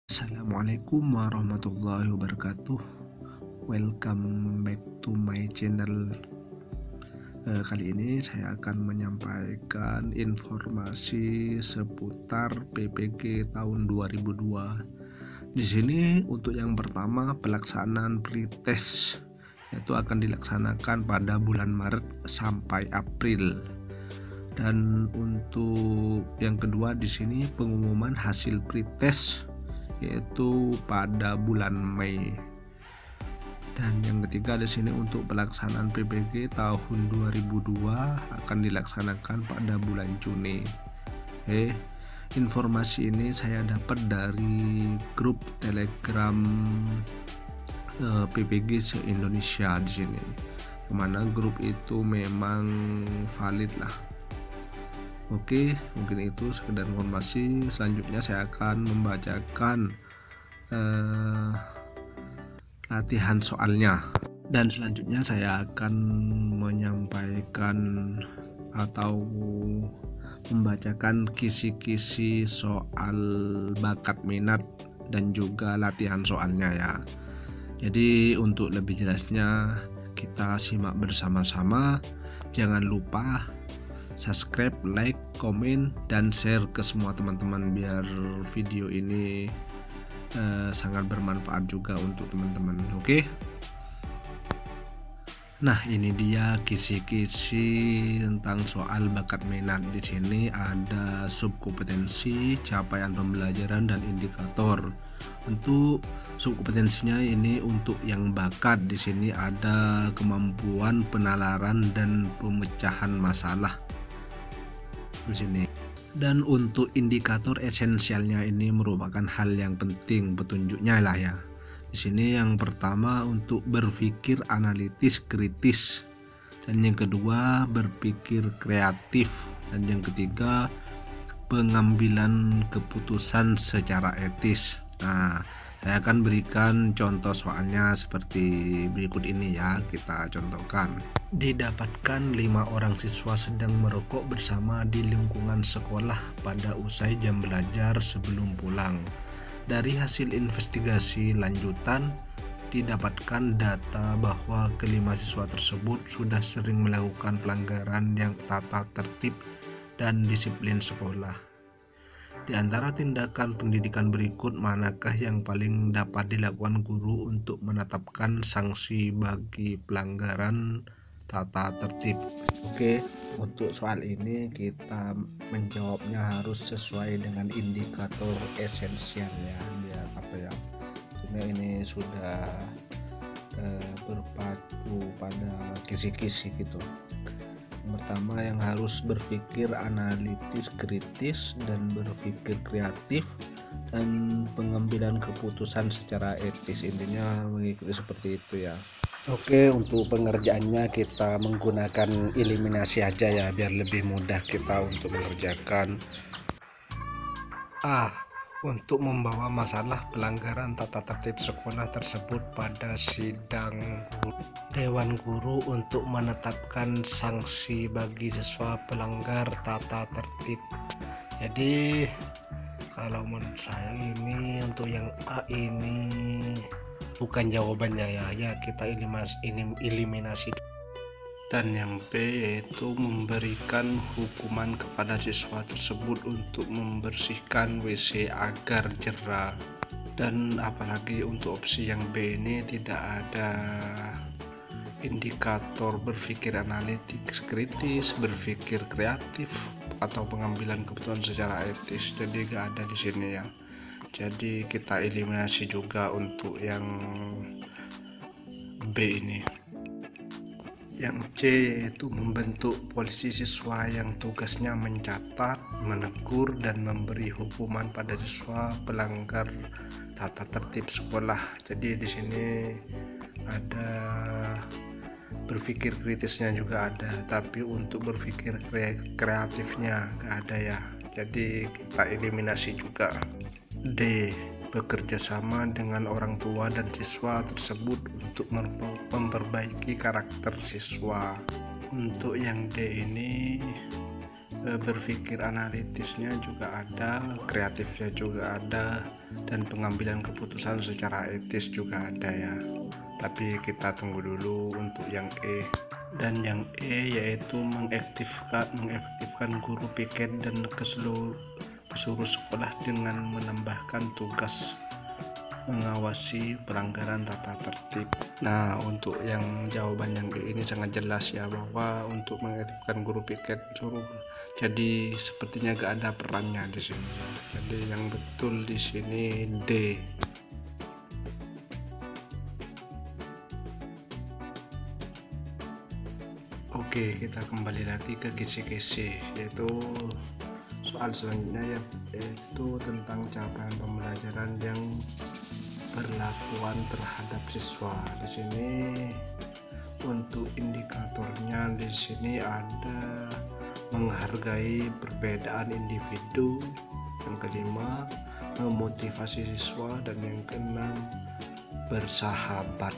Assalamualaikum warahmatullahi wabarakatuh. Welcome back to my channel. Kali ini saya akan menyampaikan informasi seputar PPG tahun 2002. Di sini untuk yang pertama pelaksanaan pretest yaitu akan dilaksanakan pada bulan Maret sampai April. Dan untuk yang kedua di sini pengumuman hasil pretest yaitu pada bulan Mei. Dan yang ketiga di sini untuk pelaksanaan PPG tahun 2002 akan dilaksanakan pada bulan Juni. Informasi ini saya dapat dari grup Telegram PPG se-Indonesia di sini. Kemana grup itu memang valid lah. Oke, mungkin itu sekedar informasi. Selanjutnya saya akan membacakan latihan soalnya, dan selanjutnya saya akan menyampaikan atau membacakan kisi-kisi soal bakat minat dan juga latihan soalnya ya. Jadi untuk lebih jelasnya kita simak bersama-sama. Jangan lupa subscribe, like, komen, dan share ke semua teman-teman biar video ini sangat bermanfaat juga untuk teman-teman. Oke. Nah, ini dia kisi-kisi tentang soal bakat minat. Di sini ada subkompetensi, capaian pembelajaran, dan indikator. Untuk subkompetensinya ini untuk yang bakat di sini ada kemampuan penalaran dan pemecahan masalah di sini. Dan untuk indikator esensialnya ini merupakan hal yang penting petunjuknya lah ya. Di sini yang pertama untuk berpikir analitis kritis, dan yang kedua berpikir kreatif, dan yang ketiga pengambilan keputusan secara etis. Nah, saya akan berikan contoh soalnya seperti berikut ini ya, kita contohkan. Didapatkan 5 orang siswa sedang merokok bersama di lingkungan sekolah pada usai jam belajar sebelum pulang. Dari hasil investigasi lanjutan, didapatkan data bahwa kelima siswa tersebut sudah sering melakukan pelanggaran yang tata tertib dan disiplin sekolah. Di antara tindakan pendidikan berikut, manakah yang paling dapat dilakukan guru untuk menetapkan sanksi bagi pelanggaran tata tertib? Oke, untuk soal ini kita menjawabnya harus sesuai dengan indikator esensial ya, biar apa ya, sehingga ini sudah berpaku pada kisi-kisi gitu. Yang pertama yang harus berpikir analitis kritis dan berpikir kreatif dan pengambilan keputusan secara etis, intinya mengikuti seperti itu ya. Oke, untuk pengerjaannya kita menggunakan eliminasi aja ya biar lebih mudah kita untuk mengerjakan. Untuk membawa masalah pelanggaran tata tertib sekolah tersebut pada sidang Dewan Guru untuk menetapkan sanksi bagi siswa pelanggar tata tertib. Jadi kalau menurut saya ini untuk yang A ini bukan jawabannya ya, kita eliminasi. Dan yang B yaitu memberikan hukuman kepada siswa tersebut untuk membersihkan WC agar jerah. Dan apalagi untuk opsi yang B ini tidak ada indikator berpikir analitik kritis, berpikir kreatif, atau pengambilan keputusan secara etis, jadi gak ada di sini ya. Jadi kita eliminasi juga untuk yang B ini. Yang C yaitu membentuk polisi siswa yang tugasnya mencatat, menegur, dan memberi hukuman pada siswa pelanggar tata tertib sekolah. Jadi di sini ada berpikir kritisnya juga ada, tapi untuk berpikir kreatifnya nggak ada ya. Jadi kita eliminasi juga. D. Bekerja sama dengan orang tua dan siswa tersebut untuk memperbaiki karakter siswa. Untuk yang D ini berpikir analitisnya juga ada, kreatifnya juga ada, dan pengambilan keputusan secara etis juga ada ya. Tapi kita tunggu dulu untuk yang E. Dan yang E yaitu mengefektifkan guru piket dan keseluruh sekolah dengan menambahkan tugas mengawasi pelanggaran tata tertib. Nah, untuk yang jawaban yang ini sangat jelas ya, bahwa untuk mengaktifkan guru piket suruh. Jadi sepertinya gak ada perannya di sini. Jadi yang betul di sini D. Oke, kita kembali lagi ke kisi-kisi, yaitu soal selanjutnya yaitu tentang capaian pembelajaran yang perlakuan terhadap siswa. Di sini untuk indikatornya di sini ada menghargai perbedaan individu, yang kelima memotivasi siswa, dan yang keenam bersahabat.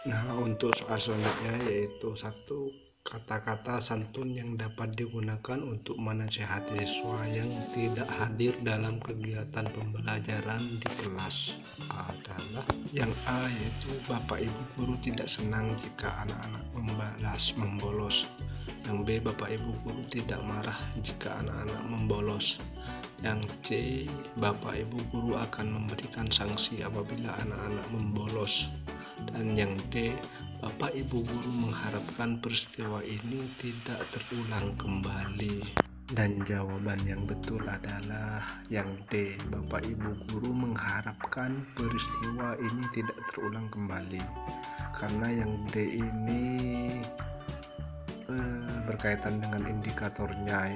Nah, untuk soal selanjutnya yaitu satu kata-kata santun yang dapat digunakan untuk menasihati siswa yang tidak hadir dalam kegiatan pembelajaran di kelas adalah yang A, yaitu Bapak Ibu guru tidak senang jika anak-anak membolos. Yang B, Bapak Ibu guru tidak marah jika anak-anak membolos. Yang C, Bapak Ibu guru akan memberikan sanksi apabila anak-anak membolos. Dan yang D, Bapak Ibu guru mengharapkan peristiwa ini tidak terulang kembali. Dan jawaban yang betul adalah yang D, Bapak Ibu guru mengharapkan peristiwa ini tidak terulang kembali. Karena yang D ini berkaitan dengan indikatornya,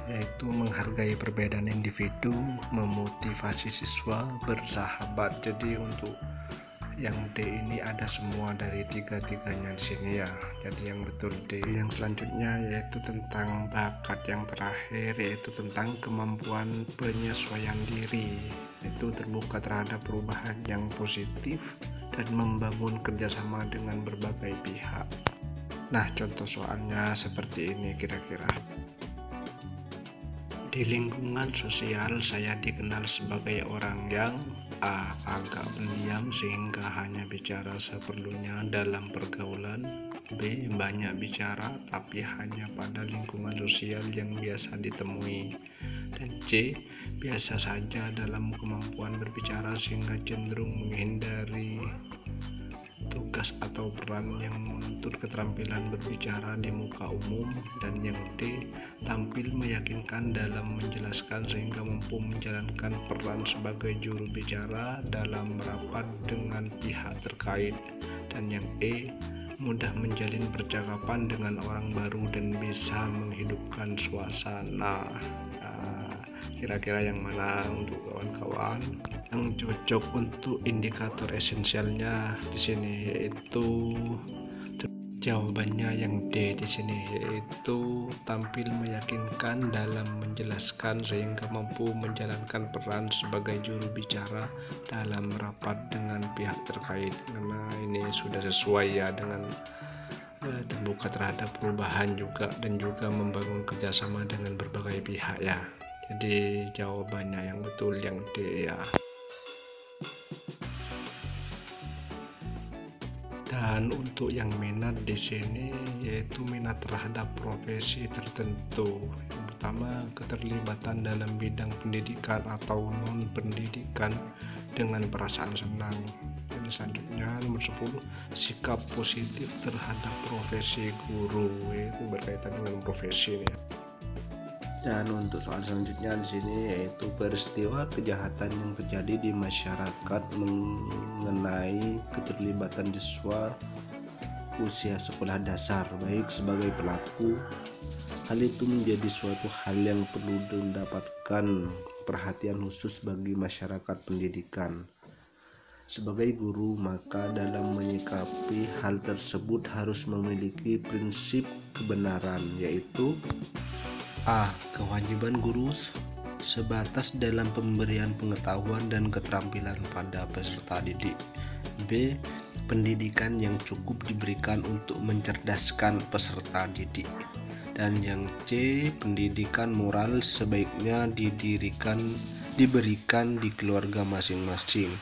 yaitu menghargai perbedaan individu, memotivasi siswa, bersahabat. Jadi untuk yang D ini ada semua dari tiga-tiganya di sini ya. Jadi yang betul D. Yang selanjutnya yaitu tentang bakat yang terakhir, yaitu tentang kemampuan penyesuaian diri, itu terbuka terhadap perubahan yang positif dan membangun kerjasama dengan berbagai pihak. Nah, contoh soalnya seperti ini kira-kira. Di lingkungan sosial saya dikenal sebagai orang yang A, agak pendiam sehingga hanya bicara seperlunya dalam pergaulan. B, banyak bicara tapi hanya pada lingkungan sosial yang biasa ditemui. Dan C, biasa saja dalam kemampuan berbicara sehingga cenderung menghindari tugas atau peran yang menuntut keterampilan berbicara di muka umum. Dan yang D, tampil meyakinkan dalam menjelaskan sehingga mampu menjalankan peran sebagai juru bicara dalam rapat dengan pihak terkait. Dan yang E, mudah menjalin percakapan dengan orang baru dan bisa menghidupkan suasana. Kira-kira yang mana untuk kawan-kawan yang cocok untuk indikator esensialnya di sini, yaitu jawabannya yang D di sini, yaitu tampil meyakinkan dalam menjelaskan sehingga mampu menjalankan peran sebagai juru bicara dalam rapat dengan pihak terkait. Karena ini sudah sesuai ya dengan terbuka terhadap perubahan juga, dan juga membangun kerjasama dengan berbagai pihak ya. Jadi jawabannya yang betul yang D ya. Dan untuk yang minat di sini yaitu minat terhadap profesi tertentu. Yang pertama, keterlibatan dalam bidang pendidikan atau non pendidikan dengan perasaan senang. Dan selanjutnya nomor 10, sikap positif terhadap profesi guru, itu berkaitan dengan profesi ya. Dan untuk soal selanjutnya di sini yaitu peristiwa kejahatan yang terjadi di masyarakat mengenai keterlibatan siswa usia sekolah dasar baik sebagai pelaku. Hal itu menjadi suatu hal yang perlu mendapatkan perhatian khusus bagi masyarakat pendidikan. Sebagai guru, maka dalam menyikapi hal tersebut harus memiliki prinsip kebenaran, yaitu A, kewajiban guru sebatas dalam pemberian pengetahuan dan keterampilan pada peserta didik. B, pendidikan yang cukup diberikan untuk mencerdaskan peserta didik. Dan yang C, pendidikan moral sebaiknya diberikan di keluarga masing-masing.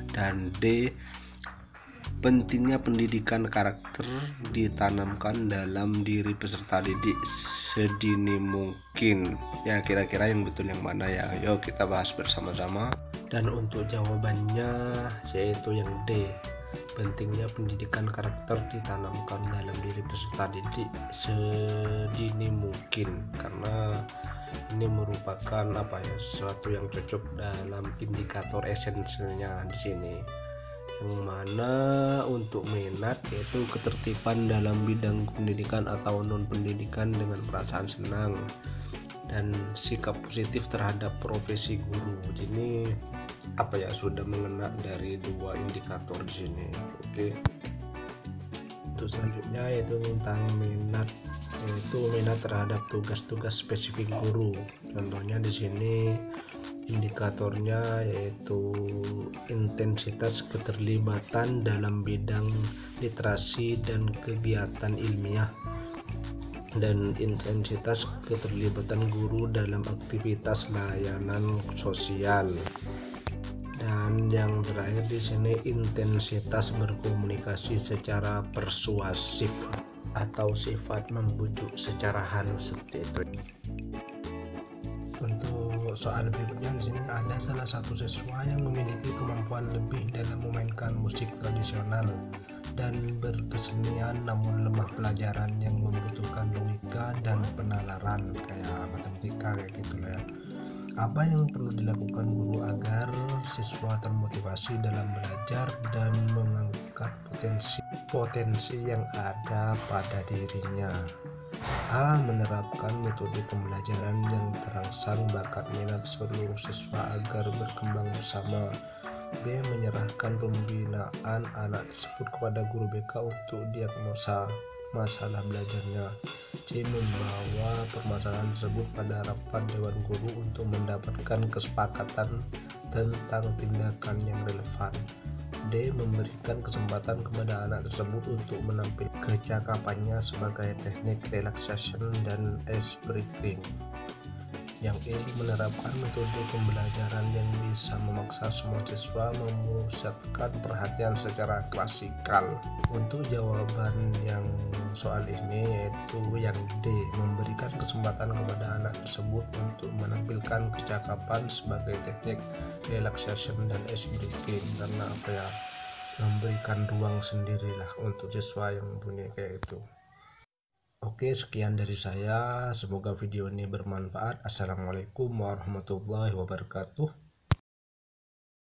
Dan D, pentingnya pendidikan karakter ditanamkan dalam diri peserta didik sedini mungkin. Ya, kira-kira yang betul yang mana ya? Ayo kita bahas bersama-sama. Dan untuk jawabannya yaitu yang D, pentingnya pendidikan karakter ditanamkan dalam diri peserta didik sedini mungkin, karena ini merupakan sesuatu yang cocok dalam indikator esensialnya di sini, yang mana untuk minat yaitu ketertiban dalam bidang pendidikan atau non pendidikan dengan perasaan senang dan sikap positif terhadap profesi guru. Ini sudah mengena dari dua indikator di sini. Oke. Untuk selanjutnya yaitu tentang minat, yaitu minat terhadap tugas-tugas spesifik guru. Contohnya di sini indikatornya yaitu intensitas keterlibatan dalam bidang literasi dan kegiatan ilmiah, dan intensitas keterlibatan guru dalam aktivitas layanan sosial. Dan yang terakhir di sini intensitas berkomunikasi secara persuasif atau sifat membujuk secara halus, seperti itu. Untuk soal berikutnya di sini ada salah satu siswa yang memiliki kemampuan lebih dalam memainkan musik tradisional dan berkesenian, namun lemah pelajaran yang membutuhkan logika dan penalaran kayak matematika kayak gitu ya. Apa yang perlu dilakukan guru agar siswa termotivasi dalam belajar dan mengangkat potensi yang ada pada dirinya? A. Menerapkan metode pembelajaran yang terangsang bakat minat seluruh siswa agar berkembang bersama. B. Menyerahkan pembinaan anak tersebut kepada guru BK untuk diagnosa masalah belajarnya. C. Membawa permasalahan tersebut pada rapat dewan guru untuk mendapatkan kesepakatan tentang tindakan yang relevan. D. Memberikan kesempatan kepada anak tersebut untuk menampilkan kecakapannya sebagai teknik relaxation dan ice breaking. Yang E. Menerapkan metode pembelajaran yang bisa memaksa semua siswa memusatkan perhatian secara klasikal. Untuk jawaban yang soal ini yaitu yang D. Memberikan kesempatan kepada anak tersebut untuk menampilkan kecakapan sebagai teknik relaxation dan ice breaking, karena memberikan ruang sendirilah untuk siswa yang mempunyai kayak itu. Oke, sekian dari saya. Semoga video ini bermanfaat. Assalamualaikum warahmatullahi wabarakatuh.